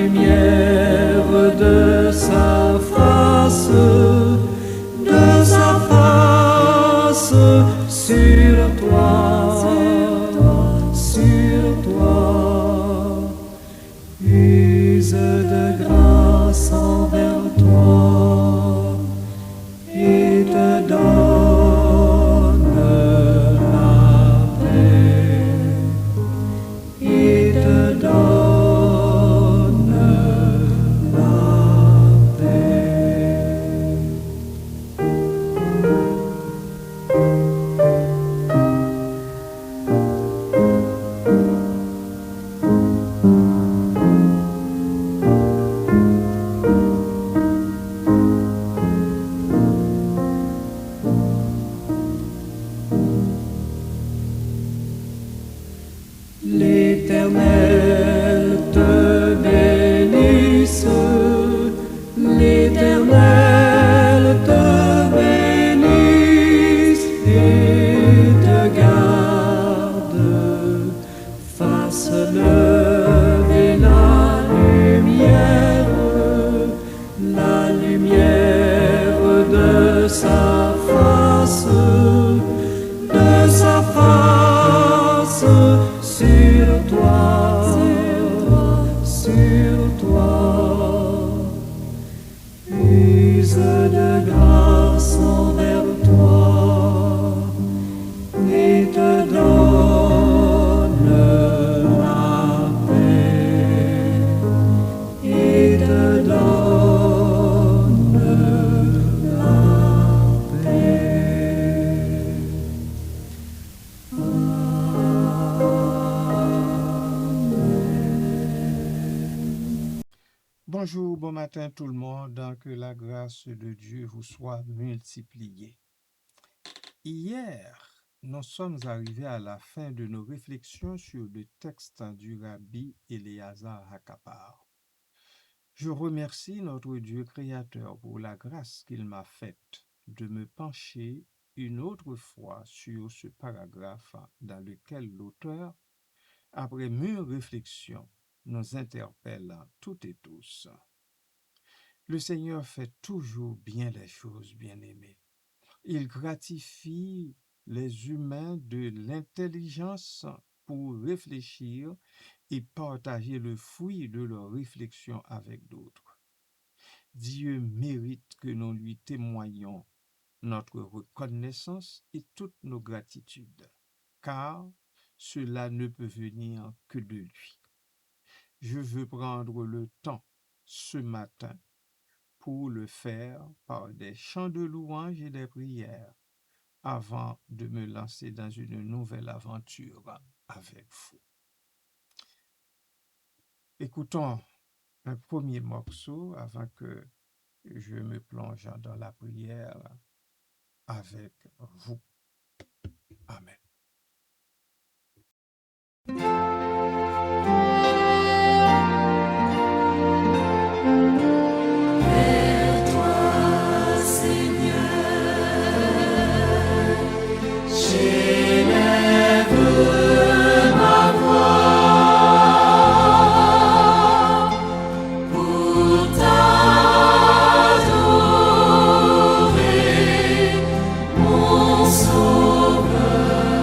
lumière de sa face sur toi, use de grâce envers toi et te donne la paix, et te donne la paix. L'Éternel te bénisse, l'Éternel te bénisse et te garde, fasse lever la lumière de sa face sur toi, use de grâce envers toi et te donne la paix, et te donne la paix. Bonjour, bon matin tout le monde, que la grâce de Dieu vous soit multipliée. Hier, nous sommes arrivés à la fin de nos réflexions sur le texte du Rabbi Éléazar Hakapar. Je remercie notre Dieu créateur pour la grâce qu'il m'a faite de me pencher une autre fois sur ce paragraphe dans lequel l'auteur, après mûre réflexion, nous interpelle toutes et tous. Le Seigneur fait toujours bien les choses, bien-aimés. Il gratifie les humains de l'intelligence pour réfléchir et partager le fruit de leur réflexion avec d'autres. Dieu mérite que nous lui témoignions notre reconnaissance et toutes nos gratitudes, car cela ne peut venir que de lui. Je veux prendre le temps ce matin pour le faire par des chants de louange et des prières avant de me lancer dans une nouvelle aventure avec vous. Écoutons un premier morceau avant que je me plonge dans la prière avec vous. Amen. Mon sauveur.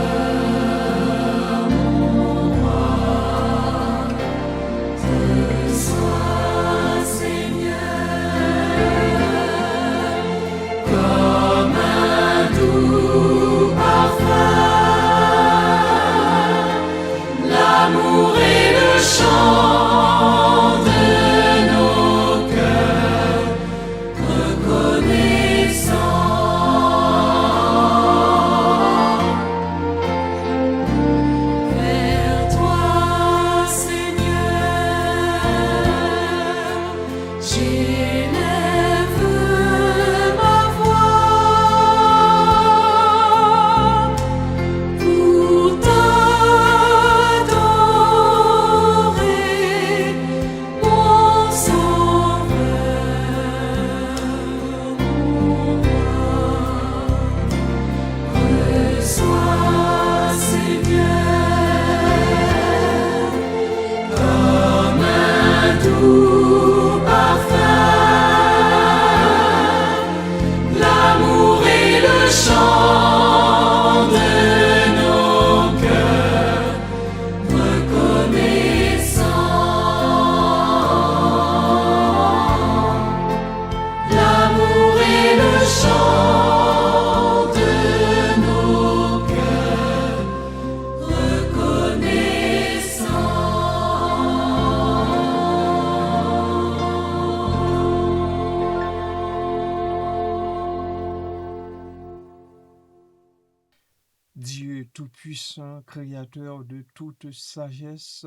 Tout-Puissant, Créateur de toute sagesse,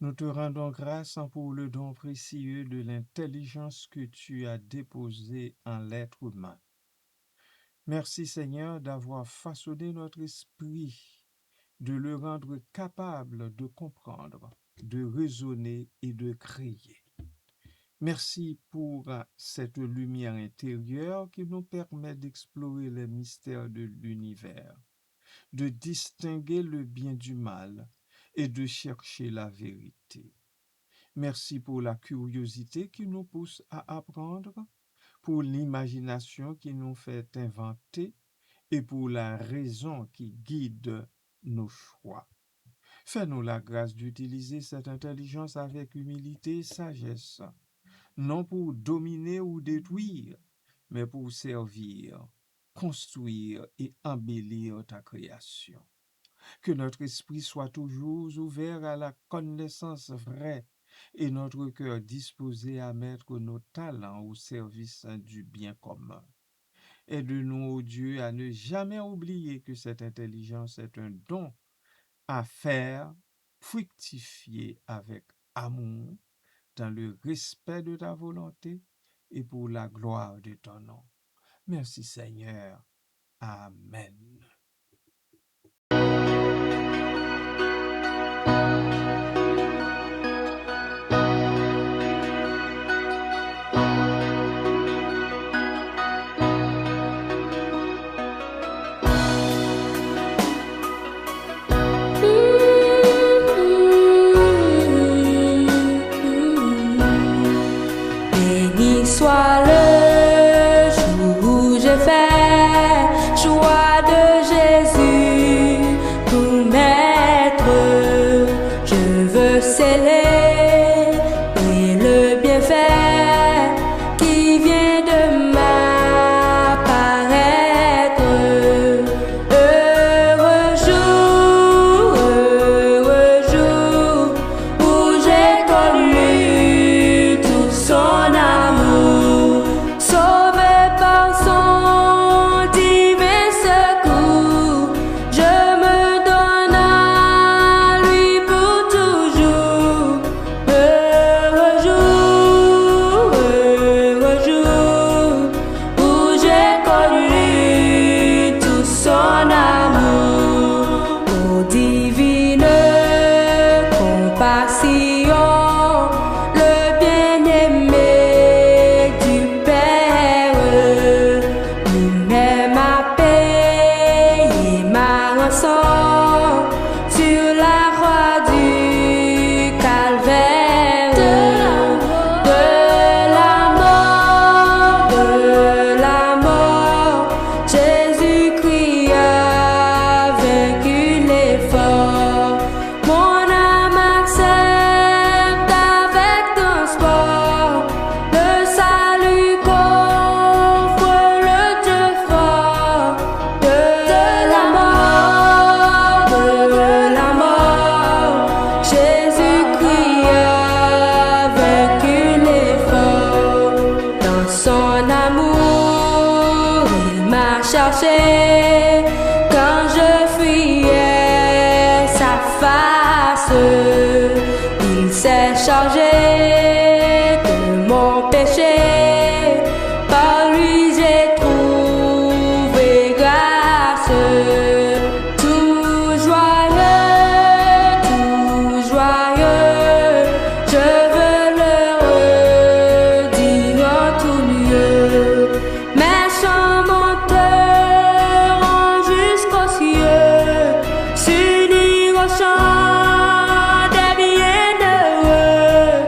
nous te rendons grâce pour le don précieux de l'intelligence que tu as déposée en l'être humain. Merci Seigneur d'avoir façonné notre esprit, de le rendre capable de comprendre, de raisonner et de créer. Merci pour cette lumière intérieure qui nous permet d'explorer les mystères de l'univers, de distinguer le bien du mal et de chercher la vérité. Merci pour la curiosité qui nous pousse à apprendre, pour l'imagination qui nous fait inventer et pour la raison qui guide nos choix. Fais-nous la grâce d'utiliser cette intelligence avec humilité et sagesse, non pour dominer ou détruire, mais pour servir, construire et embellir ta création. Que notre esprit soit toujours ouvert à la connaissance vraie et notre cœur disposé à mettre nos talents au service du bien commun. Aide-nous, ô Dieu, à ne jamais oublier que cette intelligence est un don à faire fructifier avec amour, dans le respect de ta volonté et pour la gloire de ton nom. Merci Seigneur. Amen. Béni soit le jour où je fais joie de Jésus pour maître. Je veux sceller le bienfait qui vient de m'apparaître. Heureux jour où j'ai connu tout son amour, sauvé par son divin secours. Je me donne à lui pour toujours. Heureux jour où j'ai connu tout son amour. Ô divine compassion, le bien-aimé du Père, lui-même a payé ma rançon sur la croix du calvaire. De la mort, Jésus-Christ a vaincu l'effort. Mon âme accepte avec transport le salut qu'offre le Dieu fort. De la mort, Jésus-Christ a vaincu l'effort. Dans son amour, il m'a cherché quand je fuyais sa face. Il s'est chargé de mon péché, par lui j'ai trouvé grâce. Tout joyeux, je veux le redire en tout lieu. Mes chants monteront jusqu'aux cieux, s'unir au chant des bienheureux.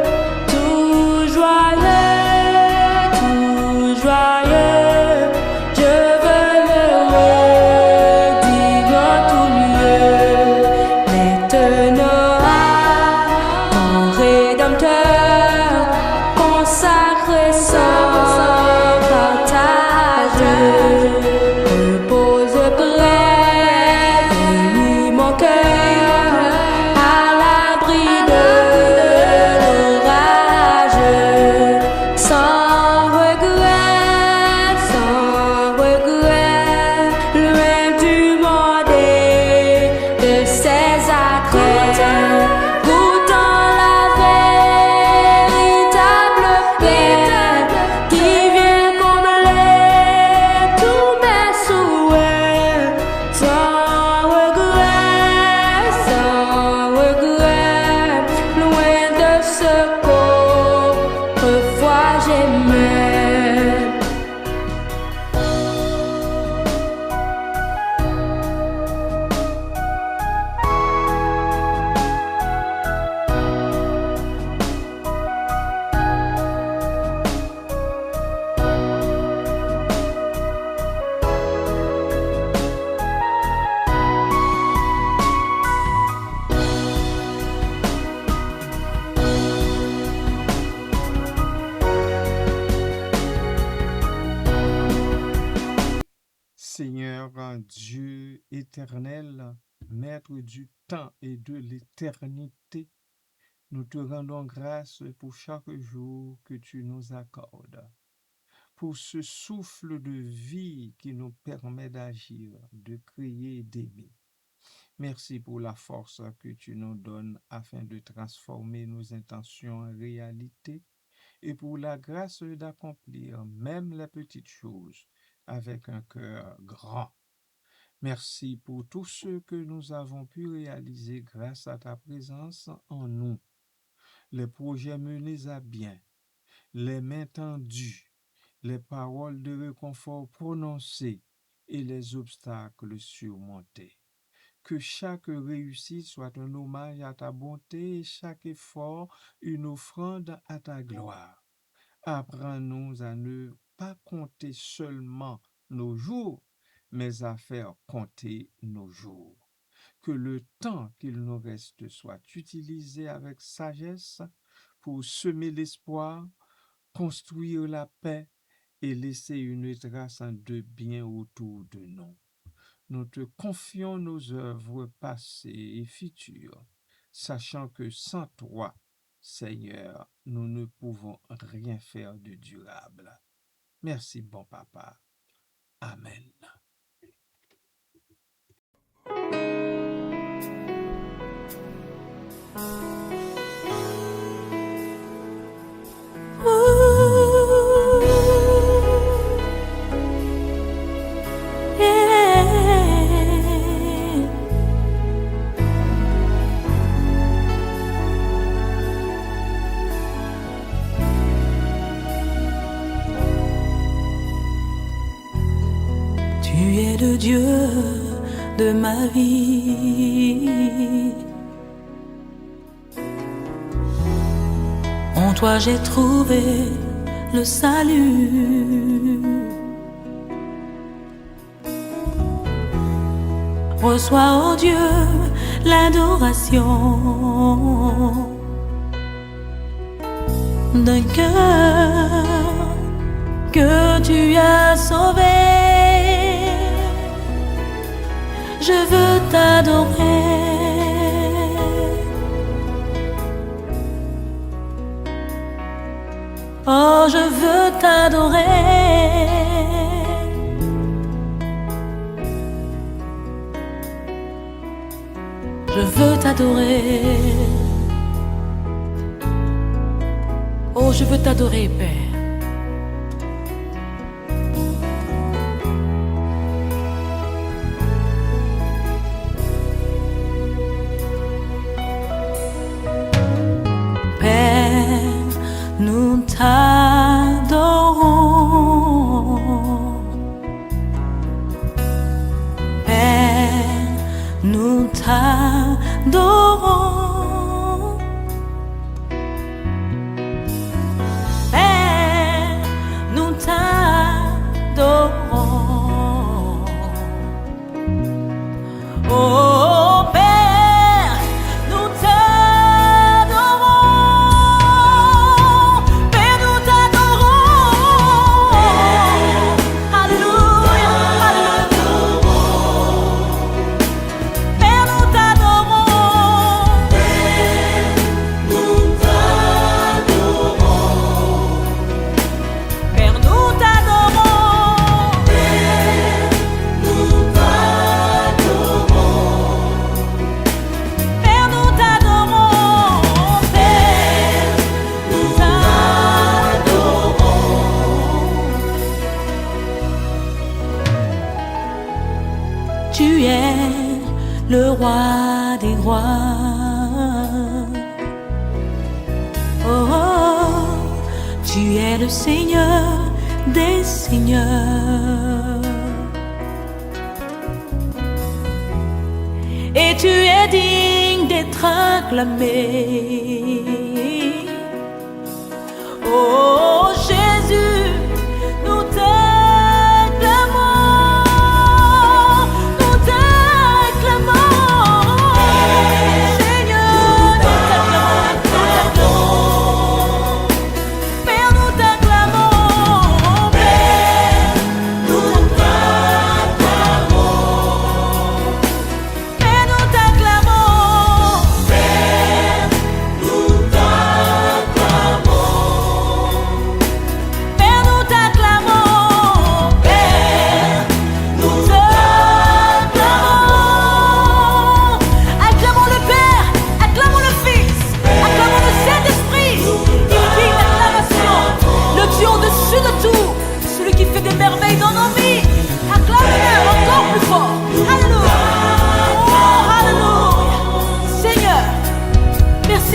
Dieu éternel, Maître du temps et de l'éternité, nous te rendons grâce pour chaque jour que tu nous accordes, pour ce souffle de vie qui nous permet d'agir, de créer et d'aimer. Merci pour la force que tu nous donnes afin de transformer nos intentions en réalité et pour la grâce d'accomplir même les petites choses avec un cœur grand. Merci pour tout ce que nous avons pu réaliser grâce à ta présence en nous, les projets menés à bien, les mains tendues, les paroles de réconfort prononcées et les obstacles surmontés. Que chaque réussite soit un hommage à ta bonté et chaque effort une offrande à ta gloire. Apprends-nous à ne pas compter seulement nos jours, mais à faire compter nos jours. Que le temps qu'il nous reste soit utilisé avec sagesse pour semer l'espoir, construire la paix et laisser une trace de bien autour de nous. Nous te confions nos œuvres passées et futures, sachant que sans toi, Seigneur, nous ne pouvons rien faire de durable. Merci, bon papa. Amen. Tu es le Dieu de ma vie. En toi j'ai trouvé le salut. Reçois, ô Dieu, l'adoration d'un cœur que tu as sauvé. Je veux t'adorer. Oh, je veux t'adorer. Je veux t'adorer. Oh, je veux t'adorer, Père. Nous t'adorons, Père, nous t'adorons, Père, nous t'adorons. Oh, Père, nous Tu es le roi des rois. Oh, oh, tu es le Seigneur des seigneurs. Et tu es digne d'être acclamé. Oh Jésus, nous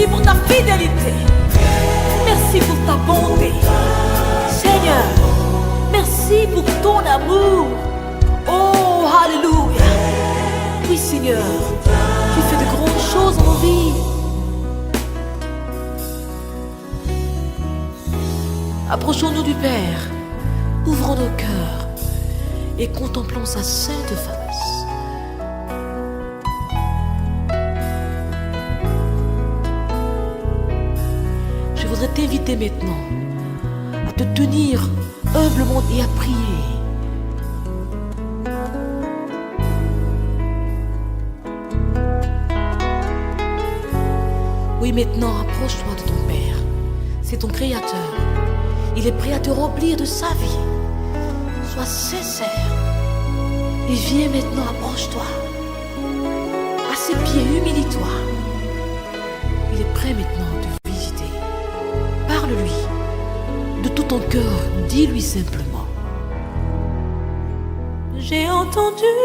Merci pour ta fidélité. Merci pour ta bonté. Seigneur, merci pour ton amour. Oh, alléluia. Oui, Seigneur, tu fais de grandes choses en nos vies. Approchons-nous du Père, ouvrons nos cœurs et contemplons sa sainte face. Je voudrais t'inviter maintenant à te tenir humblement et à prier. Oui, maintenant, approche-toi de ton Père. C'est ton Créateur. Il est prêt à te remplir de sa vie. Sois sincère. Et viens maintenant, approche-toi. À ses pieds, humilie-toi. Il est prêt maintenant à te visiter. Parle-lui. De tout ton cœur, dis-lui simplement. J'ai entendu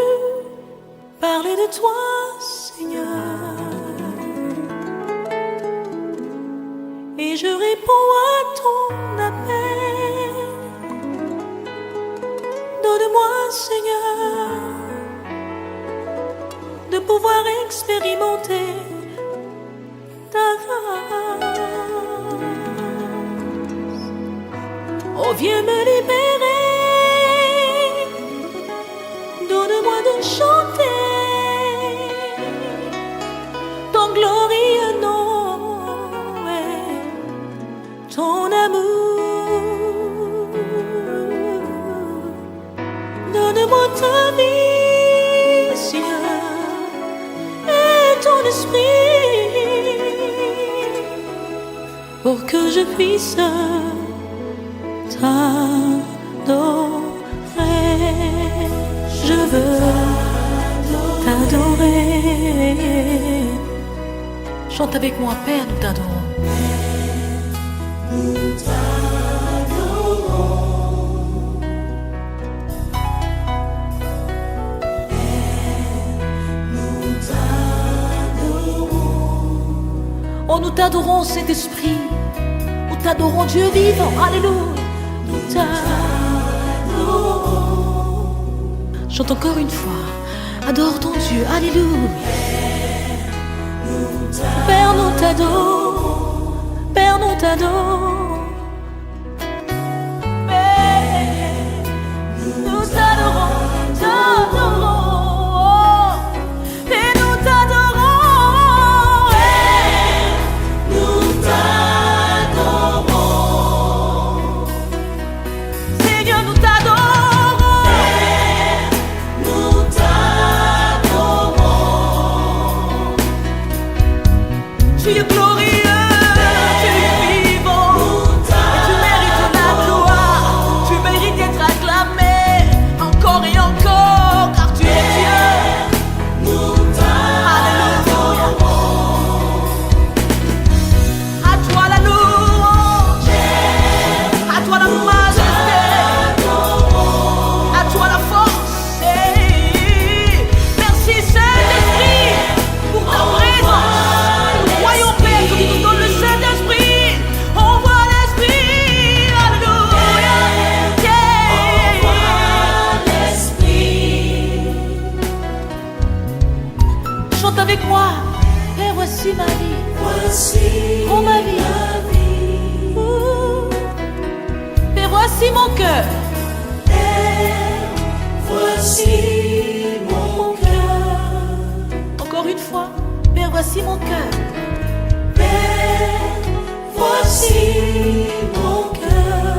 parler de toi, Seigneur. Et je réponds à ton appel. Donne-moi, Seigneur, de pouvoir expérimenter ta grâce. Oh, viens me libérer. Donne-moi de chanter ton glorieux nom, ton amour. Donne-moi ta vie, Seigneur, et ton esprit, pour que je puisse t'adorer. Je veux t'adorer. Chante avec moi, Père, nous t'adorons. Nous t'adorons. Nous t'adorons. Oh, nous t'adorons, Saint-Esprit. Nous t'adorons, Dieu vivant. Alléluia. Nous t'adorons. Chante encore une fois. Adore ton Dieu. Alléluia. Père, nous t'adorons. Père, nous t'adorons. Père, nous t'adorons, t'adorons. Et nous t'adorons. Père, nous t'adorons. Seigneur, nous t'adorons. Père, nous t'adorons. Tu es glorieux. Avec moi, Père, voici ma vie. Voici oh, ma vie. Père, voici mon cœur. Père, voici mon cœur. Encore une fois, Père, voici mon cœur. Père, voici mon cœur.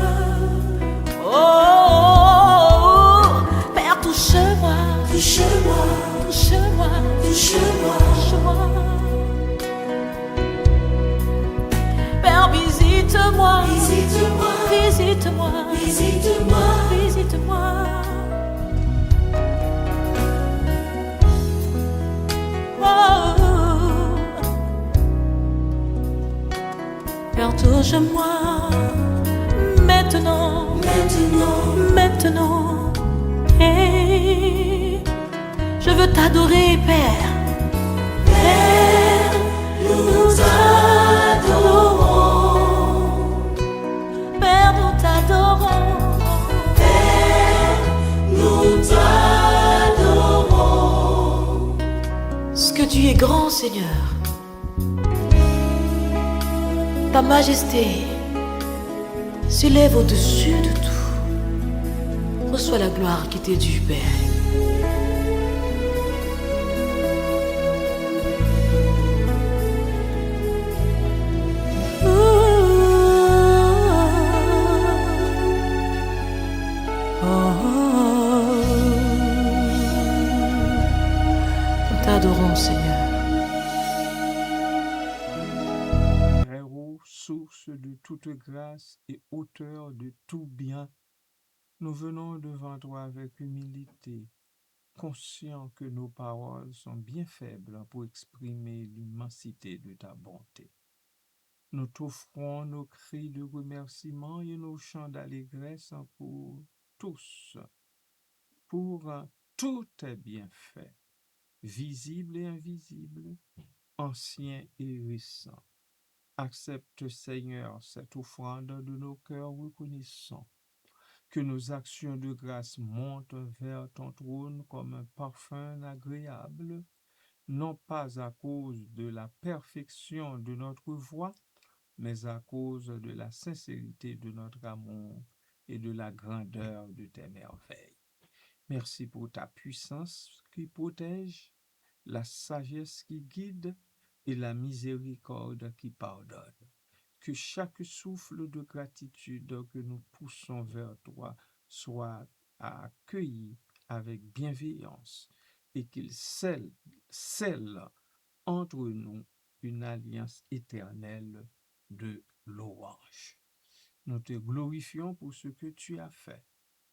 Oh, oh, oh, Père, touche-moi. Touche-moi. Touche-moi. Touche-moi. Touche-moi. Père, visite-moi. Visite-moi. Visite-moi. Visite-moi. Visite-moi. Oh. Père, touche-moi. Maintenant. Maintenant. Maintenant. Hey. Je veux t'adorer, Père. Père, nous t'adorons. es grand, Seigneur. Ta majesté s'élève au-dessus de tout. Reçois la gloire qui t'est due, Père. Nous t'adorons, Seigneur. Très-haut, source de toute grâce et auteur de tout bien, nous venons devant toi avec humilité, conscients que nos paroles sont bien faibles pour exprimer l'immensité de ta bonté. Nous t'offrons nos cris de remerciement et nos chants d'allégresse pour tous, pour tous tes bienfaits, visibles et invisibles, anciens et récents. Accepte, Seigneur, cette offrande de nos cœurs reconnaissants, que nos actions de grâce montent vers ton trône comme un parfum agréable, non pas à cause de la perfection de notre voix, mais à cause de la sincérité de notre amour et de la grandeur de tes merveilles. Merci pour ta puissance qui protège, la sagesse qui guide et la miséricorde qui pardonne. Que chaque souffle de gratitude que nous poussons vers toi soit accueilli avec bienveillance et qu'il scelle entre nous une alliance éternelle de louange. Nous te glorifions pour ce que tu as fait,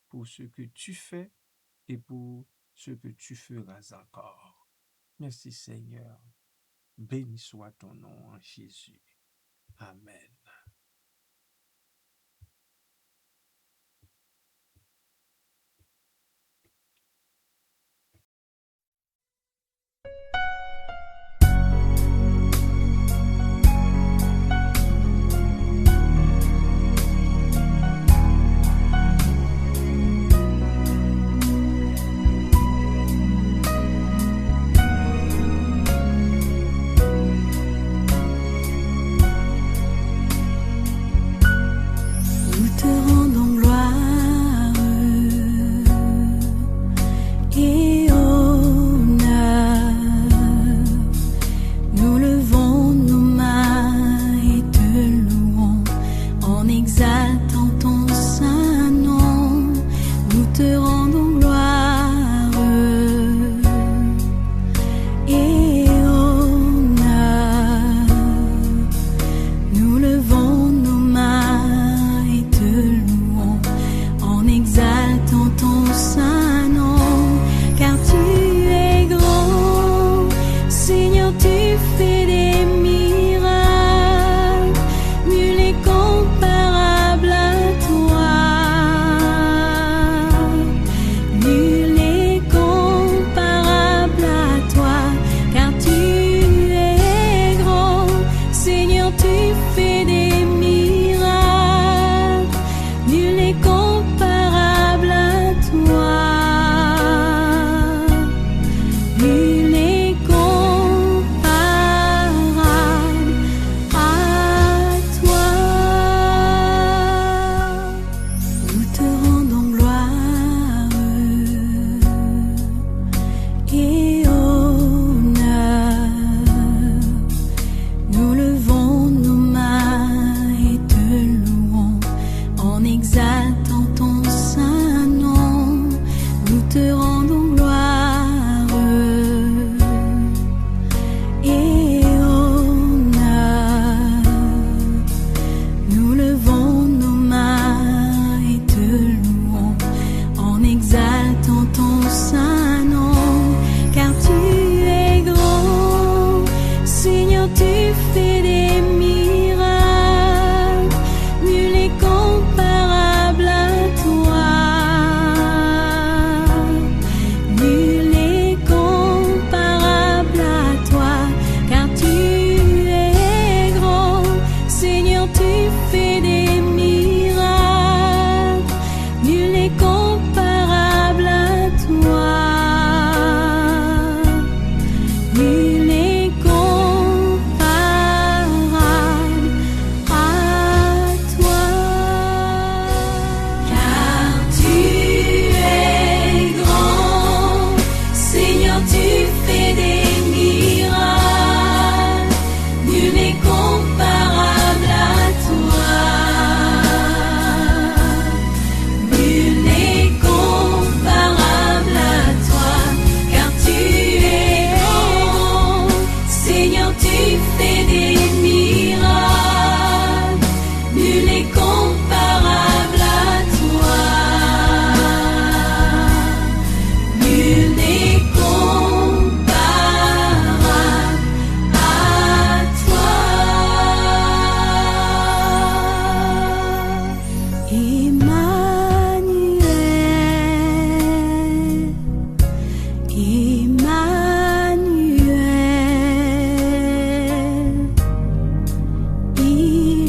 pour ce que tu fais et pour ce que tu feras encore. Merci Seigneur. Béni soit ton nom en Jésus. Amen.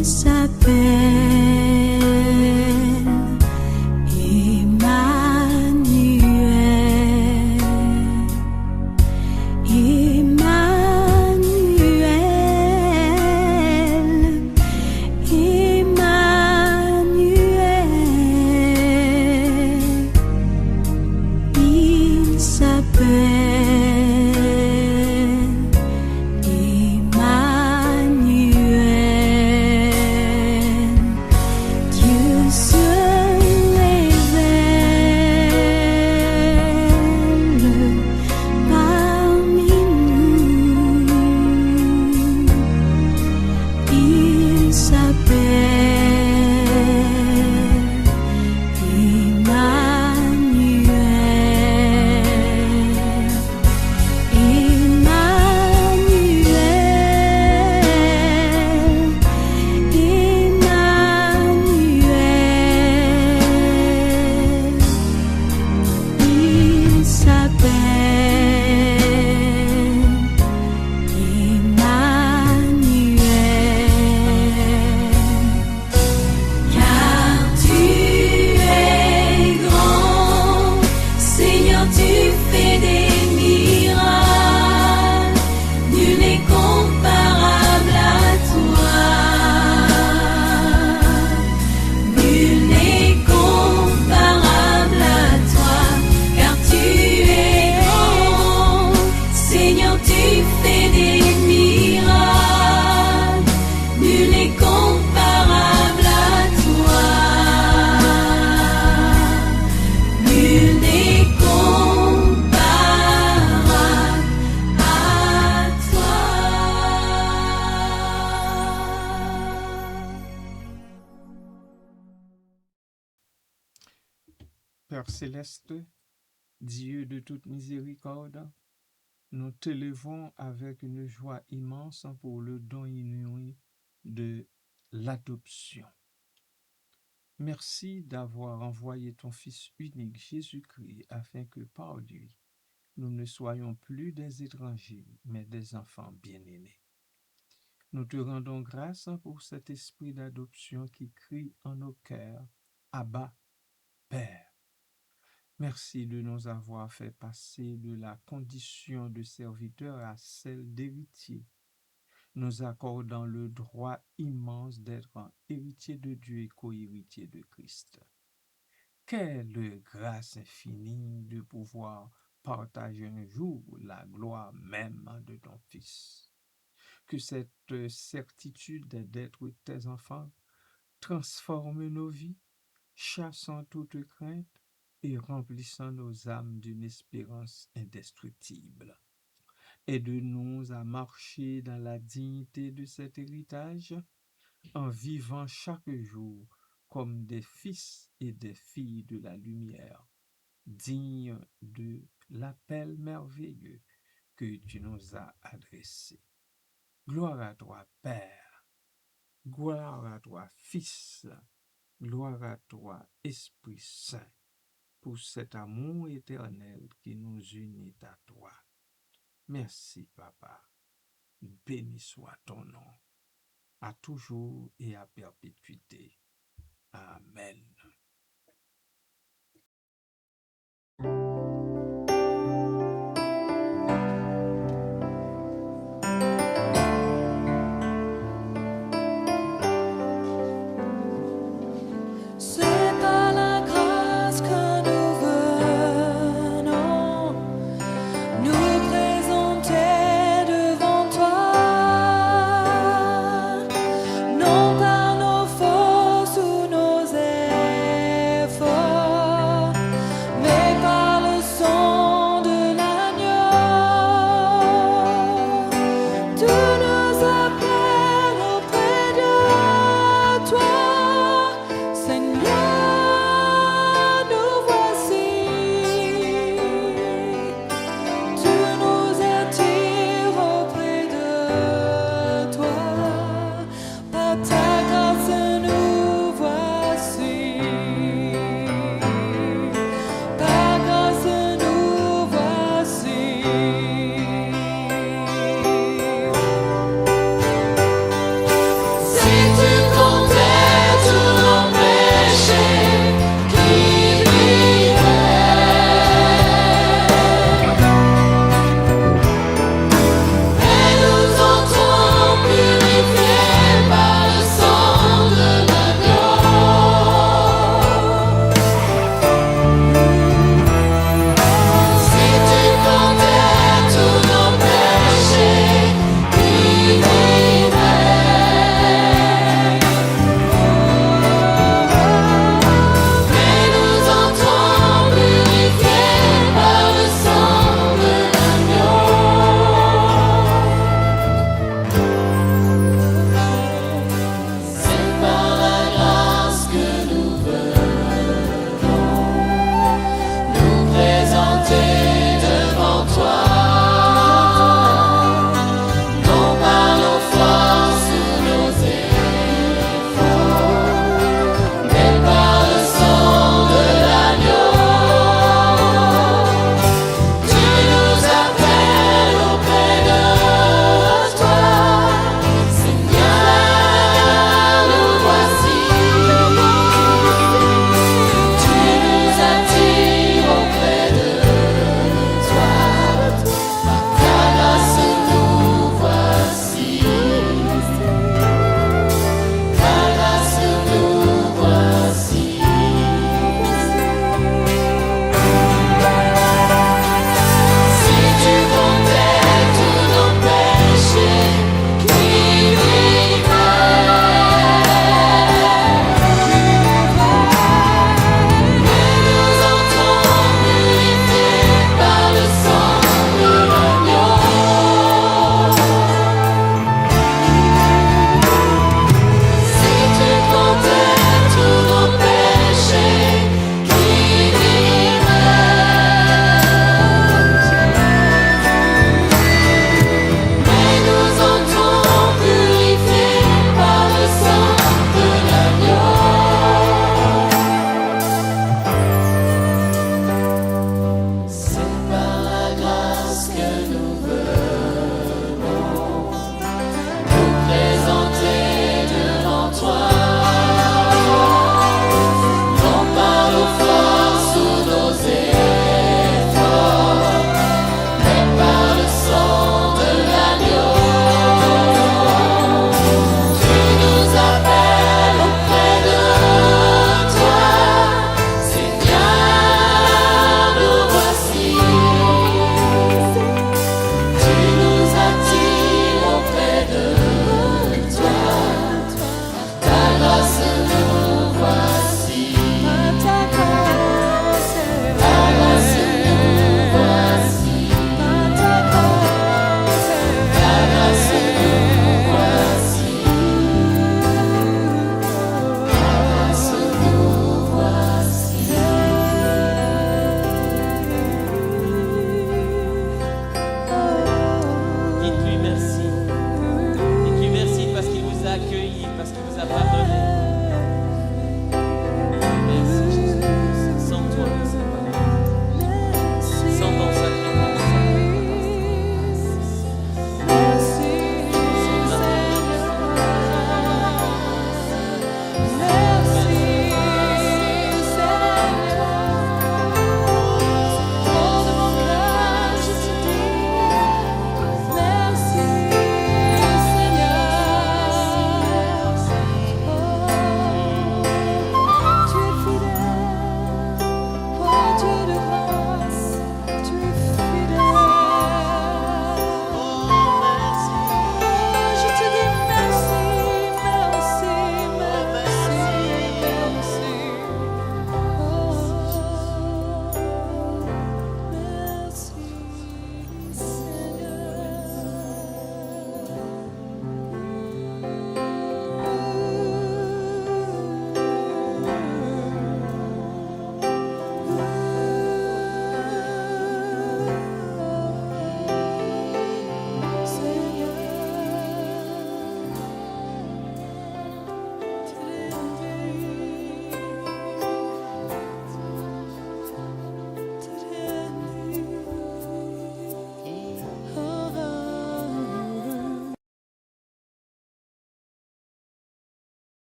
Il s'appelle Emmanuel. Emmanuel. Emmanuel. Il s'appelle Emmanuel. Dieu se révèle parmi nous. Il s'appelle Emmanuel. Emmanuel. Emmanuel. Il s'appelle Emmanuel. Car tu es grand, Seigneur, tu fais des miracles, nul n'est comparable à toi. Nul n'est comparable à toi, car tu es grand, Seigneur, tu fais des miracles, nul n'est comparable à toi. Nul n'est comparable à toi. Père céleste, Dieu de toute miséricorde, nous t'élevons avec une joie immense pour le don inouï de l'adoption. Merci d'avoir envoyé ton Fils unique Jésus-Christ afin que par lui, nous ne soyons plus des étrangers, mais des enfants bien-aimés. Nous te rendons grâce pour cet esprit d'adoption qui crie en nos cœurs, Abba, Père. Merci de nous avoir fait passer de la condition de serviteur à celle d'héritier, nous accordant le droit immense d'être un héritier de Dieu et co-héritier de Christ. Quelle grâce infinie de pouvoir partager un jour la gloire même de ton Fils. Que cette certitude d'être tes enfants transforme nos vies, chassant toute crainte et remplissant nos âmes d'une espérance indestructible. Aide-nous à marcher dans la dignité de cet héritage, en vivant chaque jour comme des fils et des filles de la lumière, dignes de l'appel merveilleux que tu nous as adressé. Gloire à toi, Père. Gloire à toi, Fils. Gloire à toi, Esprit Saint, pour cet amour éternel qui nous unit à toi. Merci, Papa. Béni soit ton nom, à toujours et à perpétuité. Amen. C'est par la grâce que nous venons nous présenter devant toi, non par nos forces ou nos ailes,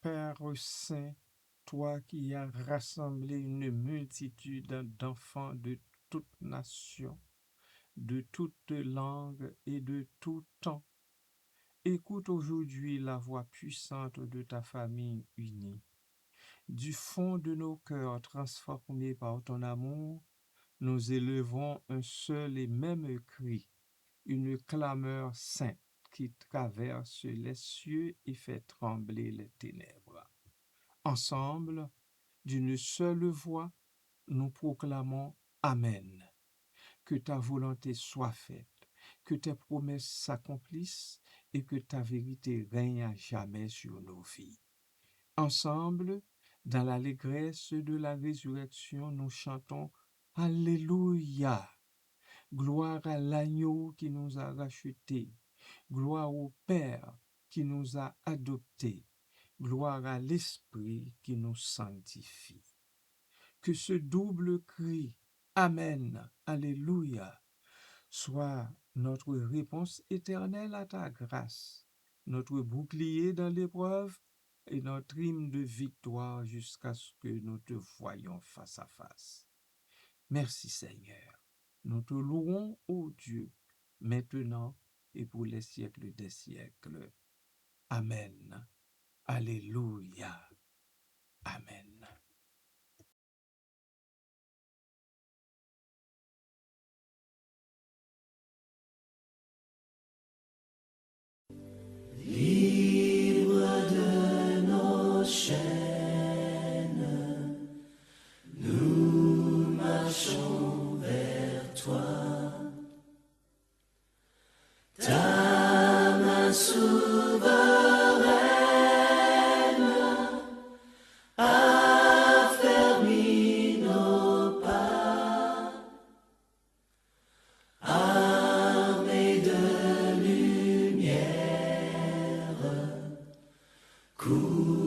Père saint, toi qui as rassemblé une multitude d'enfants de toutes nations, de toutes langues et de tout temps, écoute aujourd'hui la voix puissante de ta famille unie. Du fond de nos cœurs transformés par ton amour, nous élevons un seul et même cri, une clameur sainte qui traverse les cieux et fait trembler les ténèbres. Ensemble, d'une seule voix, nous proclamons Amen. Que ta volonté soit faite, que tes promesses s'accomplissent et que ta vérité règne à jamais sur nos vies. Ensemble, dans l'allégresse de la résurrection, nous chantons Alléluia. Gloire à l'agneau qui nous a rachetés. Gloire au Père qui nous a adoptés. Gloire à l'Esprit qui nous sanctifie. Que ce double cri Amen, Alléluia soit notre réponse éternelle à ta grâce, notre bouclier dans l'épreuve et notre hymne de victoire jusqu'à ce que nous te voyions face à face. Merci Seigneur. Nous te louons, ô Dieu, maintenant et pour les siècles des siècles. Amen. Alléluia. Amen. Libre de nos chaînes, nous marchons vers toi. Ta main souveraine a fermé nos pas, armés de lumière, cours